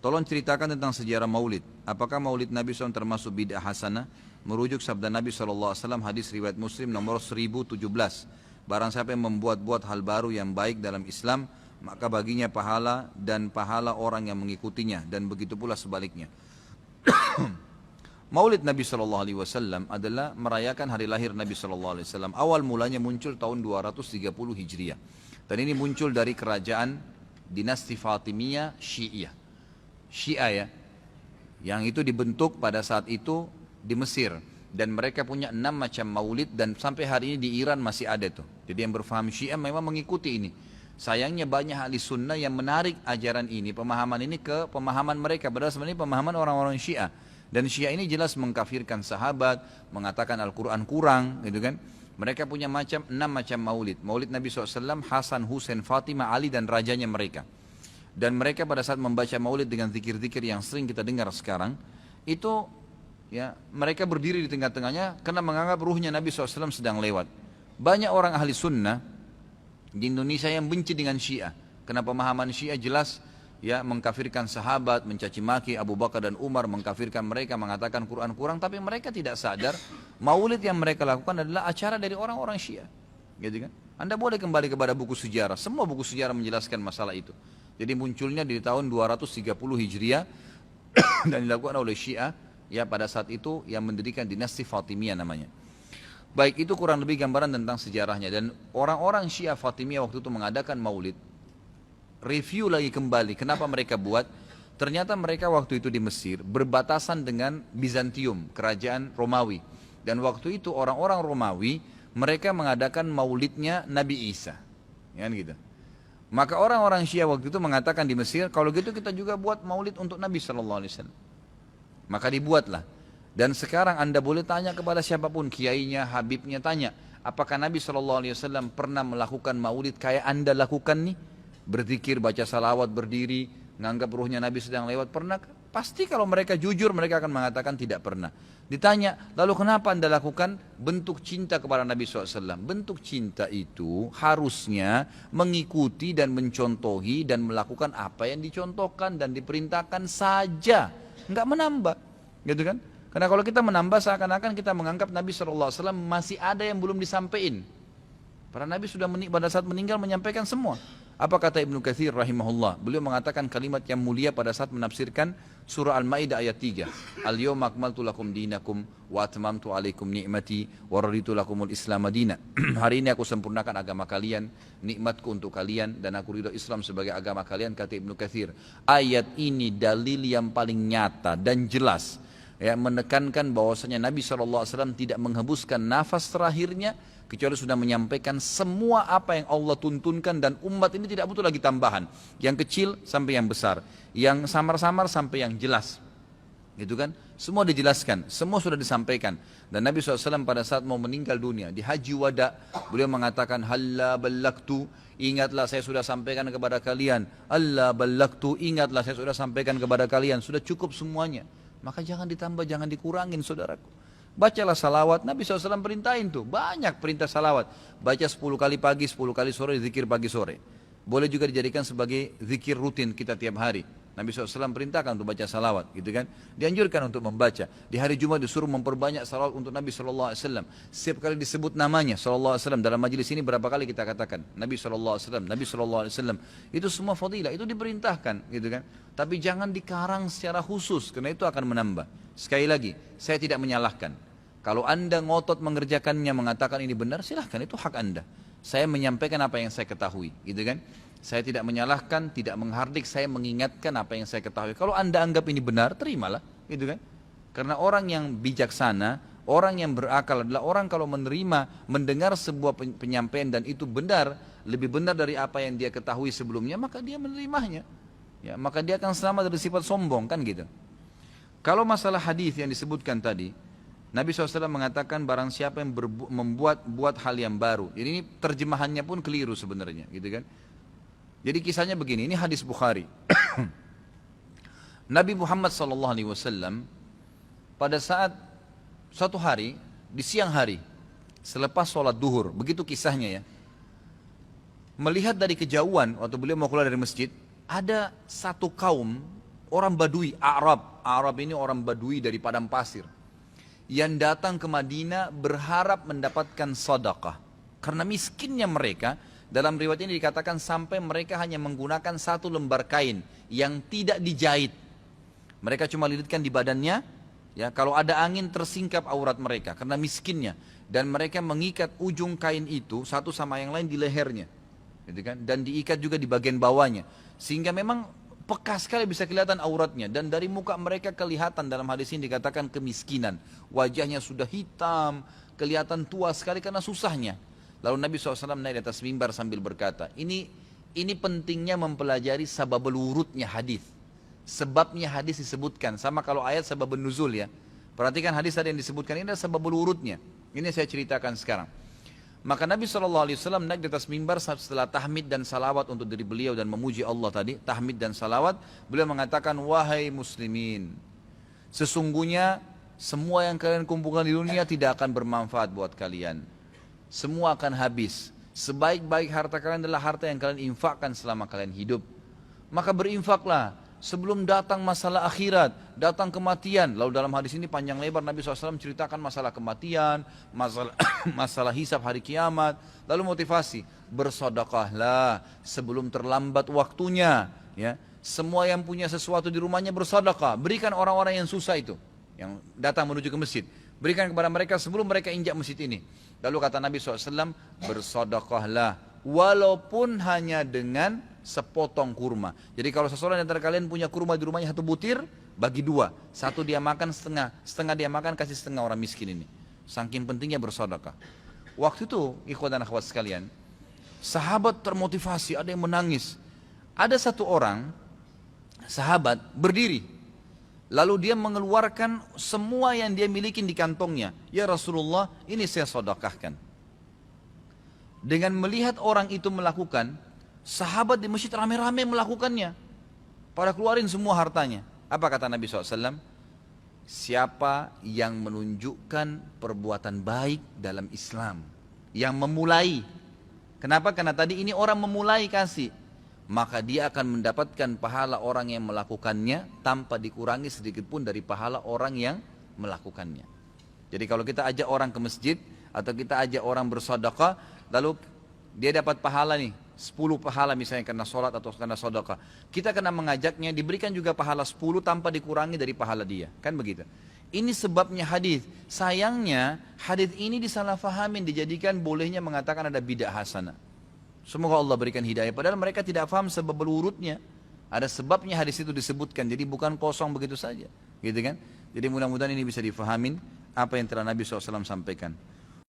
Tolong ceritakan tentang sejarah maulid. Apakah maulid Nabi SAW termasuk bid'ah hasanah? Merujuk sabda Nabi SAW, hadis riwayat Muslim nomor 1017. Barang siapa yang membuat-buat hal baru yang baik dalam Islam, maka baginya pahala dan pahala orang yang mengikutinya, dan begitu pula sebaliknya. Maulid Nabi SAW adalah merayakan hari lahir Nabi SAW. Awal mulanya muncul tahun 230 Hijriah. Dan ini muncul dari kerajaan dinasti Fatimiyah Syiah. Syiah ya, yang itu dibentuk pada saat itu di Mesir. Dan mereka punya 6 macam maulid, dan sampai hari ini di Iran masih ada tuh. Jadi yang berfaham Syiah memang mengikuti ini. Sayangnya banyak ahli sunnah yang menarik ajaran ini, pemahaman ini ke pemahaman mereka. Padahal sebenarnya pemahaman orang-orang Syiah. Dan Syiah ini jelas mengkafirkan sahabat, mengatakan Al-Quran kurang, gitu kan. Mereka punya 6 macam maulid. Maulid Nabi SAW, Hasan, Husain, Fatimah, Ali, dan rajanya mereka. Dan mereka pada saat membaca maulid dengan zikir-zikir yang sering kita dengar sekarang, itu ya mereka berdiri di tengah-tengahnya karena menganggap ruhnya Nabi SAW sedang lewat. Banyak orang ahli sunnah di Indonesia yang benci dengan Syiah. Karena pemahaman Syiah jelas ya mengkafirkan sahabat, mencaci maki Abu Bakar dan Umar, mengkafirkan mereka, mengatakan Quran kurang, tapi mereka tidak sadar maulid yang mereka lakukan adalah acara dari orang-orang Syiah. Gitu kan? Anda boleh kembali kepada buku sejarah, semua buku sejarah menjelaskan masalah itu. Jadi munculnya di tahun 230 Hijriah dan dilakukan oleh Syiah ya pada saat itu yang mendirikan dinasti Fatimiyah namanya. Baik, itu kurang lebih gambaran tentang sejarahnya. Dan orang-orang Syiah Fatimiyah waktu itu mengadakan maulid. Review lagi kembali kenapa mereka buat. Ternyata mereka waktu itu di Mesir berbatasan dengan Bizantium, kerajaan Romawi. Dan waktu itu orang-orang Romawi mereka mengadakan maulidnya Nabi Isa, kan gitu. Maka orang-orang Syiah waktu itu mengatakan di Mesir, kalau gitu kita juga buat maulid untuk Nabi SAW. Maka dibuatlah. Dan sekarang Anda boleh tanya kepada siapapun, kiainya, habibnya, tanya, apakah Nabi SAW pernah melakukan maulid kayak Anda lakukan nih? Berzikir, baca salawat, berdiri, menganggap ruhnya Nabi sedang lewat, pernah? Pasti kalau mereka jujur, mereka akan mengatakan tidak pernah. Ditanya, lalu kenapa Anda lakukan? Bentuk cinta kepada Nabi SAW. Bentuk cinta itu harusnya mengikuti dan mencontohi dan melakukan apa yang dicontohkan dan diperintahkan saja, enggak menambah, gitu kan? Karena kalau kita menambah seakan-akan kita menganggap Nabi SAW masih ada yang belum disampaikan. Para Nabi sudah pada saat meninggal menyampaikan semua. Apa kata Ibnu Katsir rahimahullah? Beliau mengatakan kalimat yang mulia pada saat menafsirkan surah Al-Maidah ayat 3. Al-yawma akmaltu lakum dinakum wa atmamtu alaikum ni'mati wa raditu lakumul Islam madina. Hari ini aku sempurnakan agama kalian, nikmatku untuk kalian, dan aku ridho Islam sebagai agama kalian, kata Ibnu Katsir. Ayat ini dalil yang paling nyata dan jelas ya, menekankan bahwasanya Nabi SAW tidak menghembuskan nafas terakhirnya kecuali sudah menyampaikan semua apa yang Allah tuntunkan, dan umat ini tidak butuh lagi tambahan, yang kecil sampai yang besar, yang samar-samar sampai yang jelas, gitu kan? Semua dijelaskan, semua sudah disampaikan. Dan Nabi SAW pada saat mau meninggal dunia di Haji Wada, beliau mengatakan halla ballaktu, ingatlah saya sudah sampaikan kepada kalian. Allah ballaktu, ingatlah saya sudah sampaikan kepada kalian. Sudah cukup semuanya, maka jangan ditambah, jangan dikurangin saudaraku. Bacalah salawat, Nabi SAW perintahin tuh, banyak perintah salawat. Baca 10 kali pagi, 10 kali sore, zikir pagi sore. Boleh juga dijadikan sebagai zikir rutin kita tiap hari. Nabi SAW perintahkan untuk baca salawat, gitu kan. Dianjurkan untuk membaca. Di hari Jumat disuruh memperbanyak salawat untuk Nabi SAW. Setiap kali disebut namanya SAW. Dalam majelis ini berapa kali kita katakan Nabi SAW, Nabi SAW. Itu semua fadilah, itu diperintahkan, gitu kan. Tapi jangan dikarang secara khusus, karena itu akan menambah. Sekali lagi, saya tidak menyalahkan. Kalau Anda ngotot mengerjakannya, mengatakan ini benar, silahkan, itu hak Anda. Saya menyampaikan apa yang saya ketahui, gitu kan. Saya tidak menyalahkan, tidak menghardik, saya mengingatkan apa yang saya ketahui. Kalau Anda anggap ini benar, terimalah, gitu kan. Karena orang yang bijaksana, orang yang berakal adalah orang kalau menerima, mendengar sebuah penyampaian dan itu benar, lebih benar dari apa yang dia ketahui sebelumnya, maka dia menerimanya. Ya, maka dia akan selamat dari sifat sombong, kan gitu. Kalau masalah hadis yang disebutkan tadi, Nabi SAW mengatakan barang siapa yang membuat hal yang baru. Jadi ini terjemahannya pun keliru sebenarnya, gitu kan. Jadi kisahnya begini, ini hadis Bukhari. Nabi Muhammad SAW pada saat suatu hari di siang hari selepas sholat duhur, begitu kisahnya ya, melihat dari kejauhan waktu beliau mau keluar dari masjid, ada satu kaum orang Badui, Arab. Arab ini orang Badui dari padang pasir. Yang datang ke Madinah berharap mendapatkan sedekah. Karena miskinnya mereka, dalam riwayat ini dikatakan sampai mereka hanya menggunakan satu lembar kain yang tidak dijahit. Mereka cuma lilitkan di badannya, ya, kalau ada angin tersingkap aurat mereka karena miskinnya. Dan mereka mengikat ujung kain itu satu sama yang lain di lehernya, gitu kan? Dan diikat juga di bagian bawahnya. Sehingga memang peka sekali bisa kelihatan auratnya. Dan dari muka mereka kelihatan, dalam hadis ini dikatakan kemiskinan. Wajahnya sudah hitam, kelihatan tua sekali karena susahnya. Lalu Nabi SAW naik di atas mimbar sambil berkata, ini pentingnya mempelajari sababul wurudnya hadis. Sebabnya hadis disebutkan, sama kalau ayat sababun nuzul ya. Perhatikan hadis tadi yang disebutkan, ini adalah sababul wurudnya. Ini saya ceritakan sekarang. Maka Nabi SAW naik di atas mimbar setelah tahmid dan salawat untuk diri beliau dan memuji Allah tadi, tahmid dan salawat, beliau mengatakan, wahai muslimin, sesungguhnya semua yang kalian kumpulkan di dunia tidak akan bermanfaat buat kalian. Semua akan habis. Sebaik-baik harta kalian adalah harta yang kalian infakkan selama kalian hidup. Maka berinfaklah sebelum datang masalah akhirat, datang kematian. Lalu dalam hadis ini panjang lebar Nabi SAW ceritakan masalah kematian, masalah hisab hari kiamat. Lalu motivasi, bersedekahlah sebelum terlambat waktunya. Ya, semua yang punya sesuatu di rumahnya bersedekah. Berikan orang-orang yang susah itu, yang datang menuju ke masjid. Berikan kepada mereka sebelum mereka injak masjid ini. Lalu kata Nabi SAW, bersedekahlah walaupun hanya dengan sepotong kurma. Jadi kalau seseorang antara kalian punya kurma di rumahnya satu butir, bagi dua. Satu dia makan setengah, setengah dia makan, kasih setengah orang miskin ini. Saking pentingnya bersedekah. Waktu itu, ikhwan dan akhwat sekalian, sahabat termotivasi, ada yang menangis. Ada satu orang, sahabat berdiri. Lalu dia mengeluarkan semua yang dia miliki di kantongnya. Ya Rasulullah, ini saya sedekahkan. Dengan melihat orang itu melakukan, sahabat di masjid rame-rame melakukannya. Pada keluarin semua hartanya. Apa kata Nabi SAW? Siapa yang menunjukkan perbuatan baik dalam Islam, yang memulai. Kenapa? Karena tadi ini orang memulai kasih. Maka dia akan mendapatkan pahala orang yang melakukannya tanpa dikurangi sedikit pun dari pahala orang yang melakukannya. Jadi kalau kita ajak orang ke masjid atau kita ajak orang bersedekah, lalu dia dapat pahala nih, 10 pahala misalnya karena sholat atau karena sedekah. Kita kena mengajaknya, diberikan juga pahala 10 tanpa dikurangi dari pahala dia. Kan begitu. Ini sebabnya hadis. Sayangnya hadis ini disalahfahamin, dijadikan bolehnya mengatakan ada bidah hasanah. Semoga Allah berikan hidayah. Padahal mereka tidak paham sebab berurutnya. Ada sebabnya hadis itu disebutkan. Jadi bukan kosong begitu saja. Gitu kan? Jadi mudah-mudahan ini bisa difahamin apa yang telah Nabi SAW sampaikan.